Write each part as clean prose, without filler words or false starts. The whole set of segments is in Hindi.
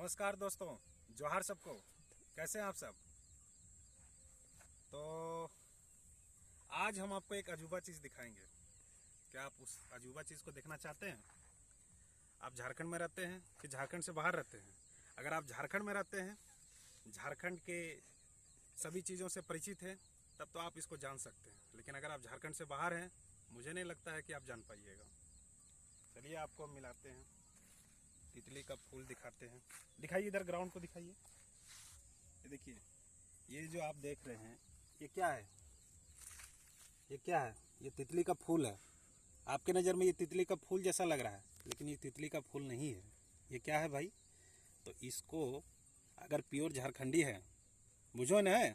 नमस्कार दोस्तों, जोहार सबको। कैसे हैं आप सब? तो आज हम आपको एक अजूबा चीज़ दिखाएंगे। क्या आप उस अजूबा चीज़ को देखना चाहते हैं? आप झारखंड में रहते हैं कि झारखंड से बाहर रहते हैं? अगर आप झारखंड में रहते हैं, झारखंड के सभी चीज़ों से परिचित हैं, तब तो आप इसको जान सकते हैं। लेकिन अगर आप झारखंड से बाहर हैं, मुझे नहीं लगता है कि आप जान पाइएगा। चलिए आपको हम मिलाते हैं, तितली का फूल दिखाते हैं। दिखाइए, इधर ग्राउंड को दिखाइए। ये देखिए, ये जो आप देख रहे हैं, ये क्या है? ये क्या है? ये तितली का फूल है। आपके नज़र में ये तितली का फूल जैसा लग रहा है, लेकिन ये तितली का फूल नहीं है। ये क्या है भाई? तो इसको अगर प्योर झारखंडी है, बुझो न,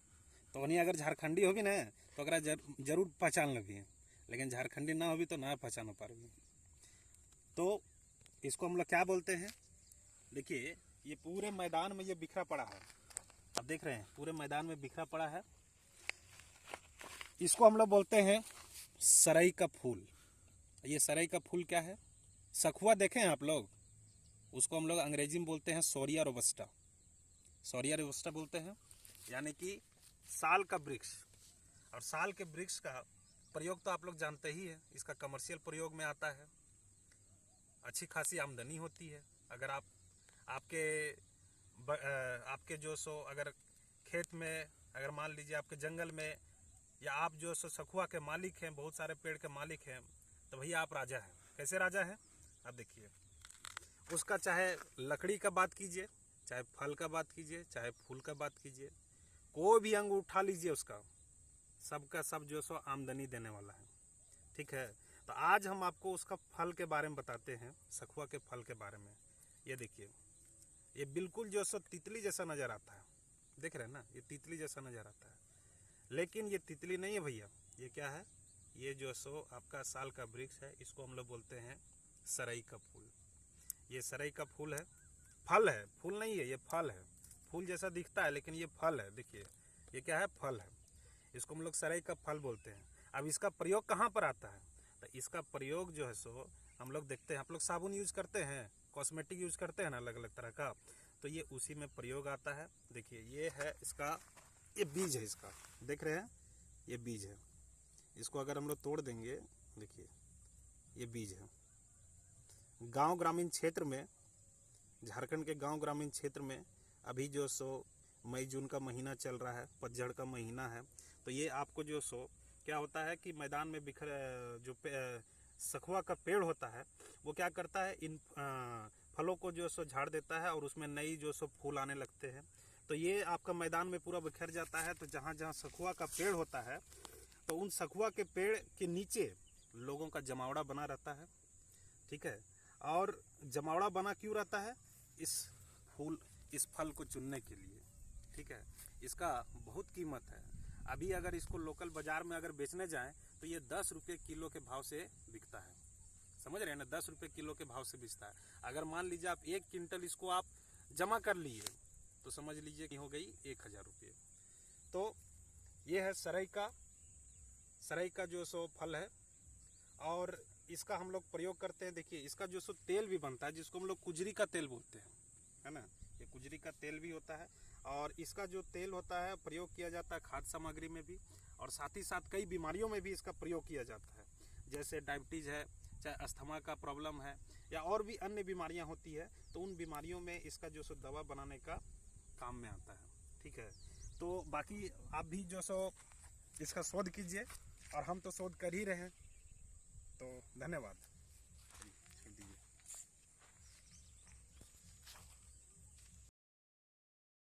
तो नहीं, अगर झारखंडी होगी ना तो अगर जरूर पहचान लगी। लेकिन झारखंडी ना होगी तो ना पहचान पा रही। तो इसको हम लोग क्या बोलते हैं? देखिए, ये पूरे मैदान में ये बिखरा पड़ा है। आप देख रहे हैं, पूरे मैदान में बिखरा पड़ा है। इसको हम लोग बोलते हैं सरई का फूल। ये सरई का फूल क्या है? सखुआ देखे हैं आप लोग? उसको हम लोग अंग्रेजी में बोलते हैं सोरिया रोबस्टा। सोरिया रोबस्टा बोलते हैं, यानी कि साल का वृक्ष। और साल के वृक्ष का प्रयोग तो आप लोग जानते ही है। इसका कमर्शियल प्रयोग में आता है, अच्छी खासी आमदनी होती है। अगर आपके जो सो अगर खेत में, अगर मान लीजिए आपके जंगल में, या आप जो सो सखुआ के मालिक हैं, बहुत सारे पेड़ के मालिक हैं, तो भैया आप राजा हैं। कैसे राजा हैं? आप देखिए, उसका चाहे लकड़ी का बात कीजिए, चाहे फल का बात कीजिए, चाहे फूल का बात कीजिए, कोई भी अंग उठा लीजिए, उसका सबका सब जो सो आमदनी देने वाला है। ठीक है, तो आज हम आपको उसका फल के बारे में बताते हैं, सखुआ के फल के बारे में। ये देखिए, ये बिल्कुल जो सो तितली जैसा नज़र आता है। देख रहे हैं ना, ये तितली जैसा नज़र आता है, लेकिन ये तितली नहीं है भैया। ये क्या है? ये जो सो आपका साल का वृक्ष है। इसको हम लोग बोलते हैं सरई का फूल। ये सरई का फूल है, फल है, फूल नहीं है, ये फल है। फूल जैसा दिखता है, लेकिन ये फल है। देखिए, ये क्या है? फल है। इसको हम लोग सरई का फल बोलते हैं। अब इसका प्रयोग कहाँ पर आता है? तो इसका प्रयोग जो है सो हम लोग देखते हैं, आप लोग साबुन यूज करते हैं, कॉस्मेटिक यूज करते हैं ना, अलग अलग तरह का, तो ये उसी में प्रयोग आता है। देखिए, ये है इसका, ये बीज है इसका, देख रहे हैं, ये बीज है। इसको अगर हम लोग तोड़ देंगे, देखिए ये बीज है। गांव ग्रामीण क्षेत्र में, झारखंड के गांव ग्रामीण क्षेत्र में अभी जो सो मई जून का महीना चल रहा है, पतझड़ का महीना है, तो ये आपको जो सो क्या होता है कि मैदान में बिखर जो सखुआ का पेड़ होता है, वो क्या करता है, इन फलों को जो सो झाड़ देता है और उसमें नई जो सो फूल आने लगते हैं। तो ये आपका मैदान में पूरा बिखर जाता है। तो जहाँ जहाँ सखुआ का पेड़ होता है, तो उन सखुआ के पेड़ के नीचे लोगों का जमावड़ा बना रहता है। ठीक है, और जमावड़ा बना क्यों रहता है? इस फल को चुनने के लिए। ठीक है, इसका बहुत कीमत है। अभी अगर इसको लोकल बाजार में अगर बेचने जाएं, तो ये 10 रुपये किलो के भाव से बिकता है। समझ रहे हैं ना, 10 रुपये किलो के भाव से बिकता है। अगर मान लीजिए आप 1 क्विंटल इसको आप जमा कर लिए, तो समझ लीजिए कि हो गई 1000 रुपये। तो ये है सरई का जो सो फल है, और इसका हम लोग प्रयोग करते हैं। देखिए, इसका जो सो तेल भी बनता है, जिसको हम लोग कुजरी का तेल बोलते हैं, है ना। ये कुजरी का तेल भी होता है, और इसका जो तेल होता है प्रयोग किया जाता है खाद्य सामग्री में भी, और साथ ही साथ कई बीमारियों में भी इसका प्रयोग किया जाता है। जैसे डायबिटीज़ है, चाहे अस्थमा का प्रॉब्लम है, या और भी अन्य बीमारियां होती है, तो उन बीमारियों में इसका जो सो दवा बनाने का काम में आता है। ठीक है, तो बाकी आप भी जो सो इसका शोध कीजिए, और हम तो शोध कर ही रहे हैं। तो धन्यवाद।